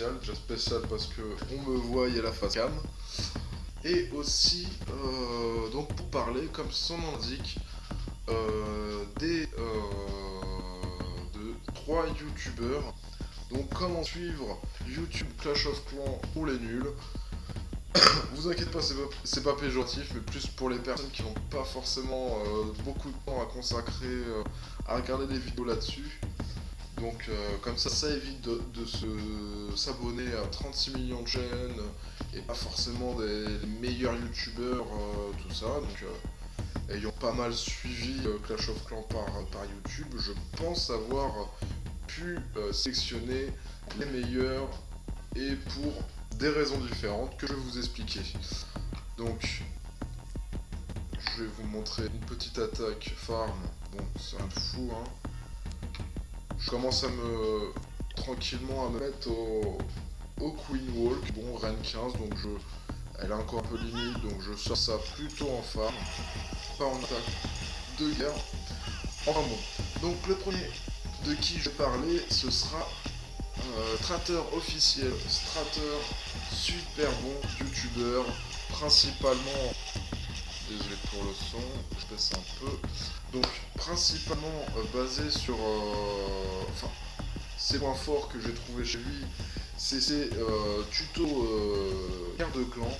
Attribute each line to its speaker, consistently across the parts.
Speaker 1: spécial. Déjà spécial parce que on me voit, il y a la face cam. Et aussi, donc pour parler, comme son nom l'indique, de 3 youtubeurs. Donc comment suivre YouTube Clash of Clans pour les nuls. Vous inquiétez pas, c'est pas péjoratif, mais plus pour les personnes qui n'ont pas forcément beaucoup de temps à consacrer à regarder des vidéos là-dessus. Donc comme ça évite de s'abonner à 36 millions de chaînes et pas forcément des meilleurs youtubeurs, tout ça. Donc ayant pas mal suivi Clash of Clans par YouTube, je pense avoir pu sélectionner les meilleurs et pour des raisons différentes que je vais vous expliquer. Donc je vais vous montrer une petite attaque farm. Bon, c'est un fou, hein. Je commence tranquillement à me mettre au Queen Walk. Bon, Reine 15, donc elle est encore un peu limite, donc je sors ça plutôt en farm, pas en attaque de guerre. Enfin bon, donc le premier de qui je vais parler, ce sera Strater officiel. Strater, super bon youtubeur, principalement, désolé pour le son, je baisse un peu, donc principalement basé sur, enfin, ses points forts que j'ai trouvé chez lui, c'est ses tutos guerre de clan.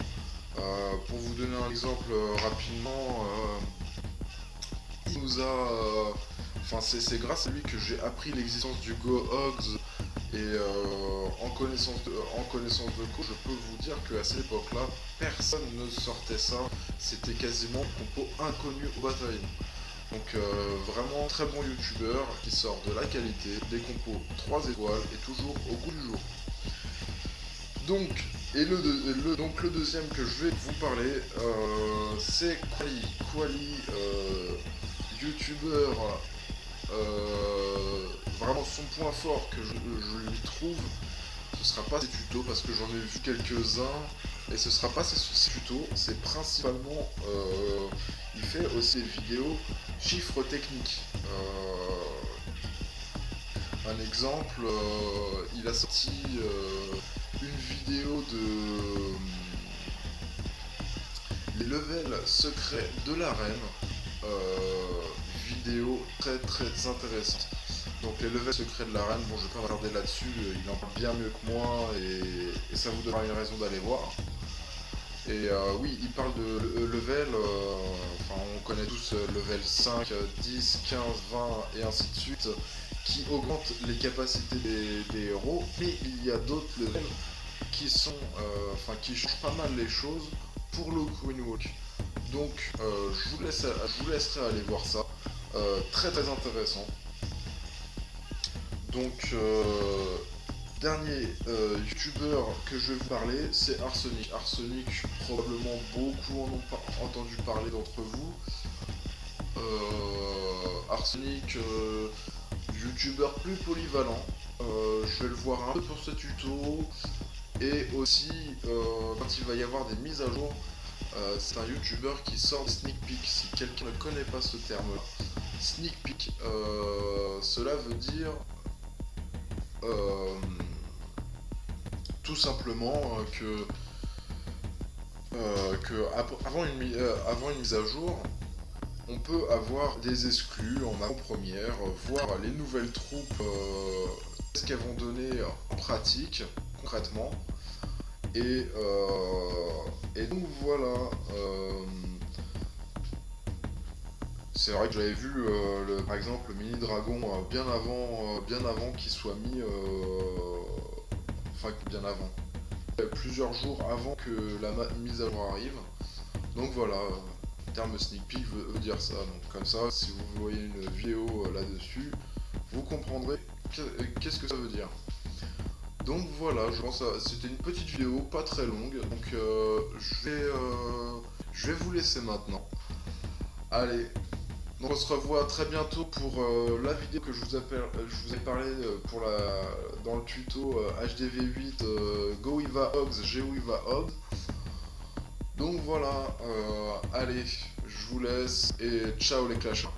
Speaker 1: Pour vous donner un exemple rapidement, il nous a, enfin c'est grâce à lui que j'ai appris l'existence du Go Hogs. Et en connaissance de cause, je peux vous dire qu'à cette époque-là, personne ne sortait ça. C'était quasiment un compo inconnu au bataillon. Donc vraiment très bon youtubeur qui sort de la qualité, des compos 3 étoiles et toujours au goût du jour. Donc, donc le deuxième que je vais vous parler, c'est Quali, youtubeur. Vraiment son point fort que je lui trouve, ce sera pas ses tutos parce que j'en ai vu quelques-uns et ce sera pas ses tutos, c'est principalement il fait aussi des vidéos chiffres techniques. Un exemple, il a sorti une vidéo de les levels secrets de l'arène. Vidéo très intéressante. Donc les levels secrets de l'arène, bon je vais pas m'attarder là-dessus, il en parle bien mieux que moi et ça vous donnera une raison d'aller voir. Et oui, il parle de level, enfin on connaît tous level 5, 10, 15, 20 et ainsi de suite, qui augmentent les capacités des héros, mais il y a d'autres levels qui sont, enfin qui changent pas mal les choses pour le Queen Walk. Donc je vous laisserai aller voir ça, très intéressant. Donc dernier youtubeur que je vais vous parler, c'est Arsenic. Arsenic, probablement beaucoup en ont entendu parler d'entre vous. Arsenic, youtubeur plus polyvalent, je vais le voir un peu pour ce tuto, et aussi quand il va y avoir des mises à jour. C'est un youtubeur qui sort des sneak peeks. Si quelqu'un ne connaît pas ce terme là, sneak peek, cela veut dire tout simplement avant une mise à jour, on peut avoir des exclus en avant-première, voir les nouvelles troupes, ce qu'elles vont donner en pratique, concrètement. Et donc voilà, c'est vrai que j'avais vu par exemple le mini dragon bien avant qu'il soit mis, enfin bien avant, plusieurs jours avant que la mise à jour arrive. Donc voilà, le terme sneak peek veut dire ça. Donc comme ça, si vous voyez une vidéo là-dessus, vous comprendrez qu'est-ce que ça veut dire. Donc voilà, je pense que c'était une petite vidéo, pas très longue, donc je vais vous laisser maintenant. Allez, donc on se revoit très bientôt pour la vidéo que je vous ai parlé dans le tuto HDV8 GoEva Hogs, GeoEva Hogs. Donc voilà, allez, je vous laisse et ciao les clashers.